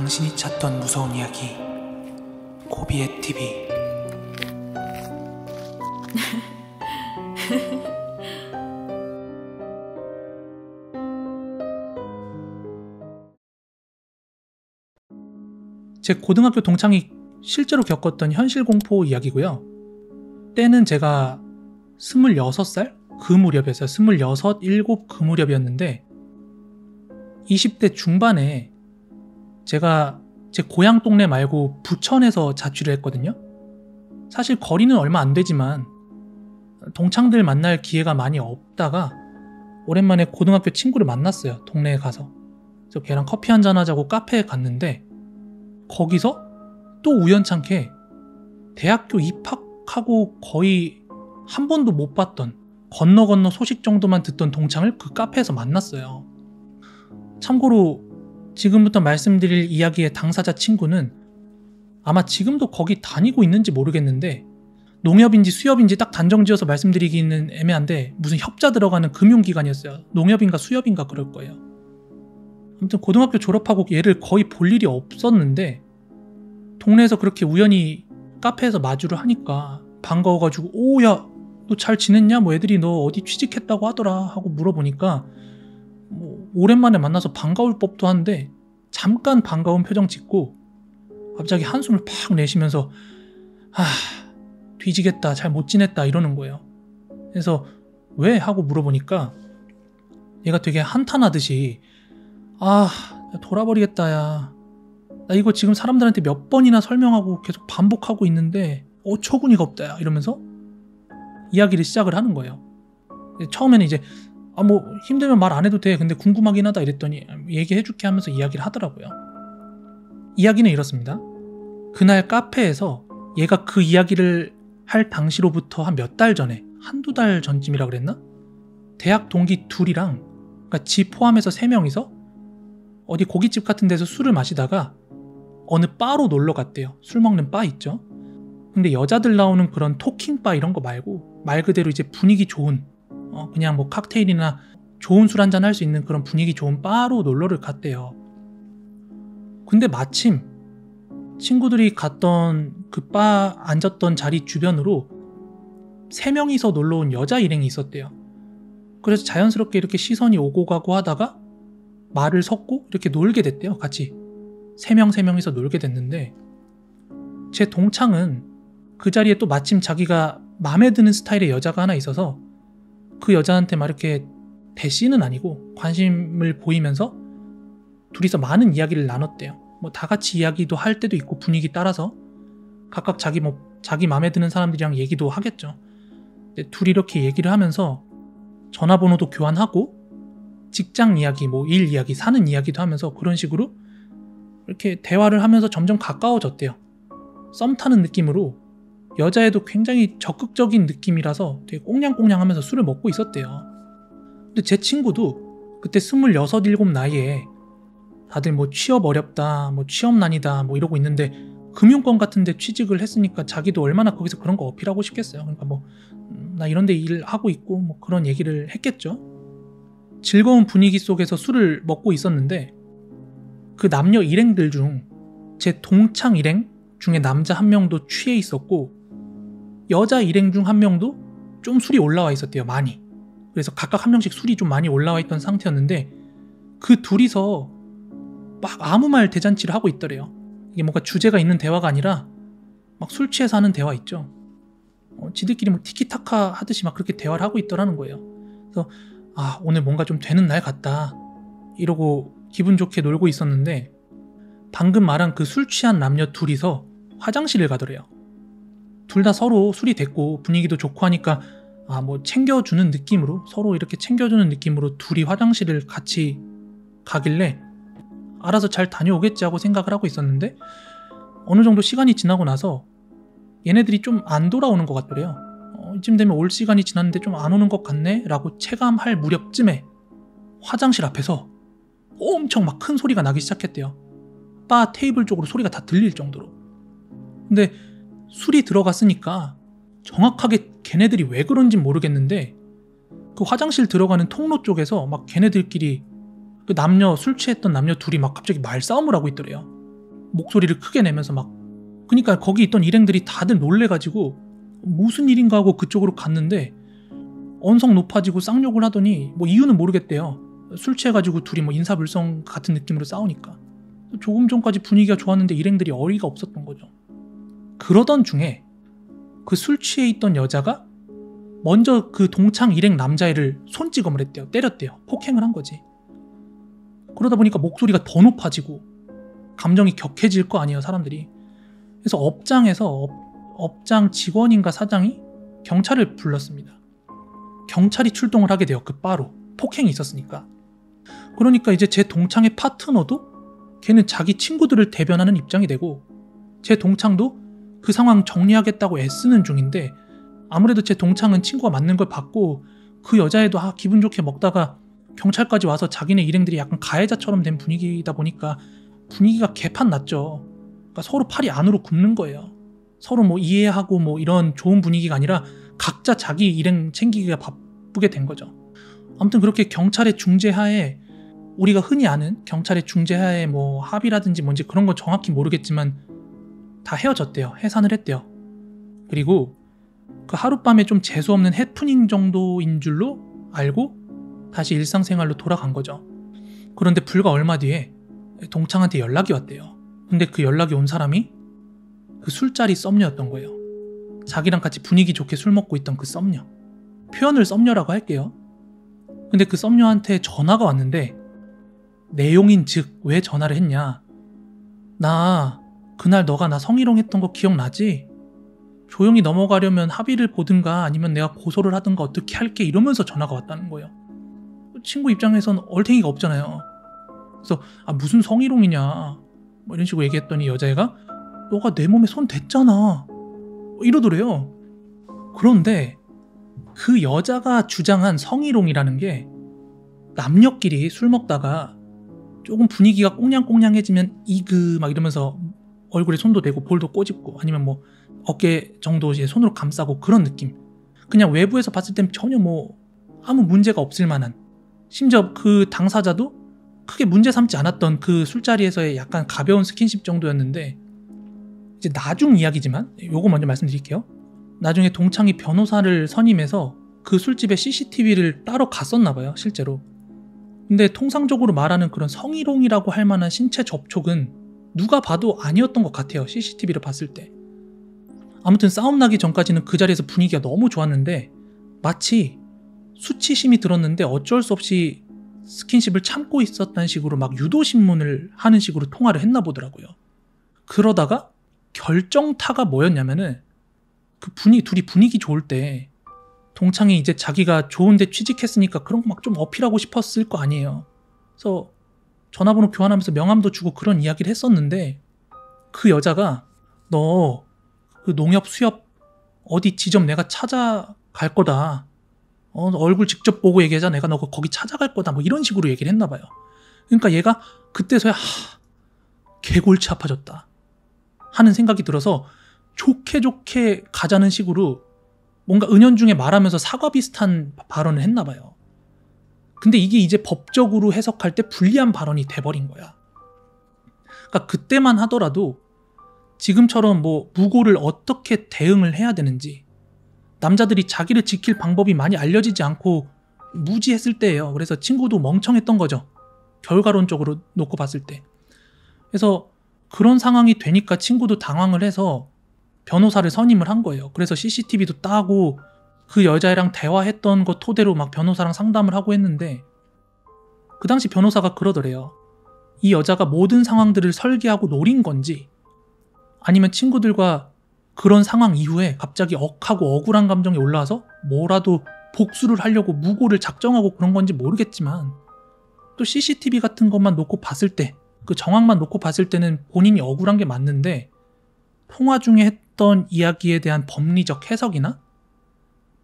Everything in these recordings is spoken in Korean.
당신이 찾던 무서운 이야기 고비의 TV. 제 고등학교 동창이 실제로 겪었던 현실 공포 이야기고요. 때는 제가 26살? 그 무렵이었어요. 26, 7 그 무렵이었는데 20대 중반에 제가 제 고향 동네 말고 부천에서 자취를 했거든요. 사실 거리는 얼마 안 되지만 동창들 만날 기회가 많이 없다가 오랜만에 고등학교 친구를 만났어요. 동네에 가서. 그래서 걔랑 커피 한잔 하자고 카페에 갔는데 거기서 또 우연찮게 대학교 입학하고 거의 한 번도 못 봤던 건너 소식 정도만 듣던 동창을 그 카페에서 만났어요. 참고로 지금부터 말씀드릴 이야기의 당사자 친구는 아마 지금도 거기 다니고 있는지 모르겠는데 농협인지 수협인지 딱 단정지어서 말씀드리기는 애매한데 무슨 협자 들어가는 금융기관이었어요. 농협인가 수협인가 그럴 거예요. 아무튼 고등학교 졸업하고 얘를 거의 볼 일이 없었는데 동네에서 그렇게 우연히 카페에서 마주를 하니까 반가워가지고 오, 야, 너 잘 지냈냐? 뭐 애들이 너 어디 취직했다고 하더라 하고 물어보니까 뭐 오랜만에 만나서 반가울 법도 한데 잠깐 반가운 표정 짓고 갑자기 한숨을 팍 내쉬면서 뒤지겠다, 잘 못 지냈다 이러는 거예요. 그래서 왜? 하고 물어보니까 얘가 되게 한탄하듯이 돌아버리겠다 야, 나 이거 지금 사람들한테 몇 번이나 설명하고 계속 반복하고 있는데 어처구니가 없다 야 이러면서 이야기를 시작을 하는 거예요. 처음에는 이제 뭐 힘들면 말 안 해도 돼, 근데 궁금하긴 하다 이랬더니 얘기해줄게 하면서 이야기를 하더라고요. 이야기는 이렇습니다. 그날 카페에서 얘가 그 이야기를 할 당시로부터 한 몇 달 전에, 한두 달 전쯤이라 그랬나? 대학 동기 둘이랑, 그러니까 지 포함해서 3명이서 어디 고깃집 같은 데서 술을 마시다가 어느 바로 놀러 갔대요. 술 먹는 바 있죠. 근데 여자들 나오는 그런 토킹바 이런 거 말고 말 그대로 이제 분위기 좋은 그냥 뭐 칵테일이나 좋은 술 한잔 할 수 있는 그런 분위기 좋은 바로 놀러를 갔대요. 근데 마침 친구들이 갔던 그 바 앉았던 자리 주변으로 3명이서 놀러 온 여자 일행이 있었대요. 그래서 자연스럽게 이렇게 시선이 오고 가고 하다가 말을 섞고 이렇게 놀게 됐대요. 같이 3명이서 놀게 됐는데 제 동창은 그 자리에 또 마침 자기가 마음에 드는 스타일의 여자가 하나 있어서 그 여자한테 막 이렇게 대시는 아니고 관심을 보이면서 둘이서 많은 이야기를 나눴대요. 뭐 다 같이 이야기도 할 때도 있고 분위기 따라서 각각 자기 마음에 드는 사람들이랑 얘기도 하겠죠. 근데 둘이 이렇게 얘기를 하면서 전화번호도 교환하고 직장 이야기, 뭐 일 이야기, 사는 이야기도 하면서 그런 식으로 이렇게 대화를 하면서 점점 가까워졌대요. 썸 타는 느낌으로 여자애도 굉장히 적극적인 느낌이라서 되게 꽁냥꽁냥하면서 술을 먹고 있었대요. 근데 제 친구도 그때 26, 7 나이에 다들 뭐 취업 어렵다, 뭐 취업난이다 뭐 이러고 있는데 금융권 같은 데 취직을 했으니까 자기도 얼마나 거기서 그런 거 어필하고 싶겠어요. 그러니까 뭐 나 이런 데 일하고 있고 뭐 그런 얘기를 했겠죠. 즐거운 분위기 속에서 술을 먹고 있었는데 그 남녀 일행들 중 제 동창 일행 중에 남자 한 명도 취해 있었고 여자 일행 중 한 명도 좀 술이 올라와 있었대요. 많이. 그래서 각각 한 명씩 술이 좀 많이 올라와 있던 상태였는데 그 둘이서 막 아무 말 대잔치를 하고 있더래요. 이게 뭔가 주제가 있는 대화가 아니라 막 술 취해서 하는 대화 있죠. 지들끼리 뭐 티키타카 하듯이 막 그렇게 대화를 하고 있더라는 거예요. 그래서 오늘 뭔가 좀 되는 날 같다 이러고 기분 좋게 놀고 있었는데 방금 말한 그 술 취한 남녀 둘이서 화장실을 가더래요. 둘 다 서로 술이 됐고 분위기도 좋고 하니까 뭐 챙겨주는 느낌으로, 서로 이렇게 챙겨주는 느낌으로 둘이 화장실을 같이 가길래 알아서 잘 다녀오겠지 하고 생각을 하고 있었는데 어느 정도 시간이 지나고 나서 얘네들이 좀 안 돌아오는 것 같더래요. 이쯤 되면 올 시간이 지났는데 좀 안 오는 것 같네 라고 체감할 무렵쯤에 화장실 앞에서 엄청 막 큰 소리가 나기 시작했대요. 바 테이블 쪽으로 소리가 다 들릴 정도로. 근데 술이 들어갔으니까 정확하게 걔네들이 왜 그런진 모르겠는데 그 화장실 들어가는 통로 쪽에서 막 걔네들끼리 그 술 취했던 남녀 둘이 막 갑자기 말싸움을 하고 있더래요. 목소리를 크게 내면서 막, 그러니까 거기 있던 일행들이 다들 놀래가지고 무슨 일인가 하고 그쪽으로 갔는데 언성 높아지고 쌍욕을 하더니 뭐 이유는 모르겠대요. 술 취해가지고 둘이 뭐 인사불성 같은 느낌으로 싸우니까. 조금 전까지 분위기가 좋았는데 일행들이 어이가 없었던 거죠. 그러던 중에 그 술 취해 있던 여자가 먼저 그 동창 일행 남자애를 손찌검을 했대요. 때렸대요. 폭행을 한 거지. 그러다 보니까 목소리가 더 높아지고 감정이 격해질 거 아니에요, 사람들이. 그래서 업장에서 업장 직원인가 사장이 경찰을 불렀습니다. 경찰이 출동을 하게 돼요. 그 바로 폭행이 있었으니까. 그러니까 이제 제 동창의 파트너도 걔는 자기 친구들을 대변하는 입장이 되고, 제 동창도 그 상황 정리하겠다고 애쓰는 중인데, 아무래도 제 동창은 친구가 맞는 걸 봤고 그 여자애도 기분 좋게 먹다가 경찰까지 와서 자기네 일행들이 약간 가해자처럼 된 분위기다 보니까 분위기가 개판 났죠. 그러니까 서로 팔이 안으로 굽는 거예요. 서로 뭐 이해하고 뭐 이런 좋은 분위기가 아니라 각자 자기 일행 챙기기가 바쁘게 된 거죠. 아무튼 그렇게 경찰의 중재하에, 우리가 흔히 아는 경찰의 중재하에 뭐 합의라든지 뭔지 그런 건 정확히 모르겠지만 다 헤어졌대요. 해산을 했대요. 그리고 그 하룻밤에 좀 재수없는 해프닝 정도인 줄로 알고 다시 일상생활로 돌아간 거죠. 그런데 불과 얼마 뒤에 동창한테 연락이 왔대요. 근데 그 연락이 온 사람이 그 술자리 썸녀였던 거예요. 자기랑 같이 분위기 좋게 술 먹고 있던 그 썸녀. 표현을 썸녀라고 할게요. 근데 그 썸녀한테 전화가 왔는데, 내용인 즉 왜 전화를 했냐. 나 그날 너가 나 성희롱했던 거 기억나지? 조용히 넘어가려면 합의를 보든가 아니면 내가 고소를 하든가 어떻게 할게, 이러면서 전화가 왔다는 거예요. 친구 입장에선 얼탱이가 없잖아요. 그래서 무슨 성희롱이냐 뭐 이런 식으로 얘기했더니 여자애가 너가 내 몸에 손 댔잖아 이러더래요. 그런데 그 여자가 주장한 성희롱이라는 게, 남녀끼리 술 먹다가 조금 분위기가 꽁냥꽁냥해지면 이그 막 이러면서 얼굴에 손도 대고 볼도 꼬집고 아니면 뭐 어깨 정도 이제 손으로 감싸고 그런 느낌. 그냥 외부에서 봤을 땐 전혀 뭐 아무 문제가 없을 만한, 심지어 그 당사자도 크게 문제 삼지 않았던 그 술자리에서의 약간 가벼운 스킨십 정도였는데, 이제 나중 이야기지만 요거 먼저 말씀드릴게요. 나중에 동창이 변호사를 선임해서 그 술집에 CCTV를 따로 갔었나 봐요, 실제로. 근데 통상적으로 말하는 그런 성희롱이라고 할 만한 신체 접촉은 누가 봐도 아니었던 것 같아요, CCTV를 봤을 때. 아무튼 싸움 나기 전까지는 그 자리에서 분위기가 너무 좋았는데, 마치 수치심이 들었는데 어쩔 수 없이 스킨십을 참고 있었다는 식으로 막 유도신문을 하는 식으로 통화를 했나 보더라고요. 그러다가 결정타가 뭐였냐면은, 둘이 분위기 좋을 때 동창이 이제 자기가 좋은데 취직했으니까 그런 거 막 좀 어필하고 싶었을 거 아니에요. 그래서 전화번호 교환하면서 명함도 주고 그런 이야기를 했었는데, 그 여자가 너 그 농협 수협 어디 지점 내가 찾아갈 거다. 얼굴 직접 보고 얘기하자. 내가 너 거기 찾아갈 거다. 뭐 이런 식으로 얘기를 했나 봐요. 그러니까 얘가 그때서야 개골치 아파졌다 하는 생각이 들어서 좋게 가자는 식으로 뭔가 은연중에 말하면서 사과 비슷한 발언을 했나 봐요. 근데 이게 이제 법적으로 해석할 때 불리한 발언이 돼버린 거야. 그러니까 그때만 하더라도 지금처럼 뭐 무고를 어떻게 대응을 해야 되는지, 남자들이 자기를 지킬 방법이 많이 알려지지 않고 무지했을 때예요. 그래서 친구도 멍청했던 거죠, 결과론적으로 놓고 봤을 때. 그래서 그런 상황이 되니까 친구도 당황을 해서 변호사를 선임을 한 거예요. 그래서 CCTV도 따고 그 여자애랑 대화했던 거 토대로 막 변호사랑 상담을 하고 했는데, 그 당시 변호사가 그러더래요. 이 여자가 모든 상황들을 설계하고 노린 건지, 아니면 친구들과 그런 상황 이후에 갑자기 억하고 억울한 감정이 올라와서 뭐라도 복수를 하려고 무고를 작정하고 그런 건지 모르겠지만, 또 CCTV 같은 것만 놓고 봤을 때, 그 정황만 놓고 봤을 때는 본인이 억울한 게 맞는데, 통화 중에 했던 이야기에 대한 법리적 해석이나,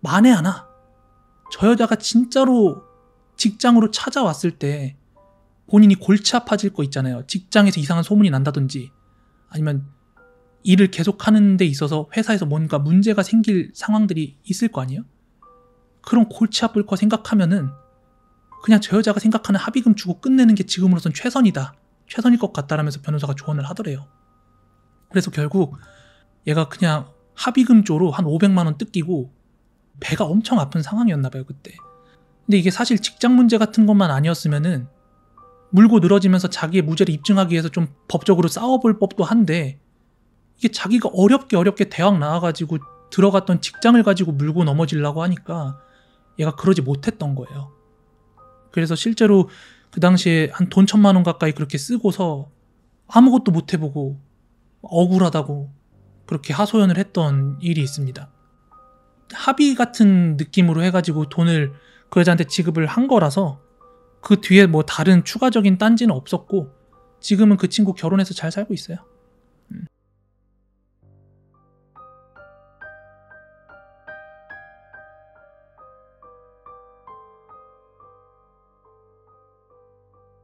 만에 하나 저 여자가 진짜로 직장으로 찾아왔을 때 본인이 골치 아파질 거 있잖아요. 직장에서 이상한 소문이 난다든지 아니면 일을 계속하는 데 있어서 회사에서 뭔가 문제가 생길 상황들이 있을 거 아니에요? 그런 골치 아플 거 생각하면은 그냥 저 여자가 생각하는 합의금 주고 끝내는 게 지금으로선 최선이다 최선일 것 같다라면서 변호사가 조언을 하더래요. 그래서 결국 얘가 그냥 합의금 조로 한 500만 원 뜯기고 배가 엄청 아픈 상황이었나 봐요, 그때. 근데 이게 사실 직장 문제 같은 것만 아니었으면은 물고 늘어지면서 자기의 무죄를 입증하기 위해서 좀 법적으로 싸워볼 법도 한데, 이게 자기가 어렵게 대학 나와가지고 들어갔던 직장을 가지고 물고 넘어지려고 하니까 얘가 그러지 못했던 거예요. 그래서 실제로 그 당시에 한 돈 1,000만 원 가까이 그렇게 쓰고서 아무것도 못 해보고 억울하다고 그렇게 하소연을 했던 일이 있습니다. 합의 같은 느낌으로 해가지고 돈을 그 여자한테 지급을 한 거라서 그 뒤에 뭐 다른 추가적인 딴지는 없었고 지금은 그 친구 결혼해서 잘 살고 있어요.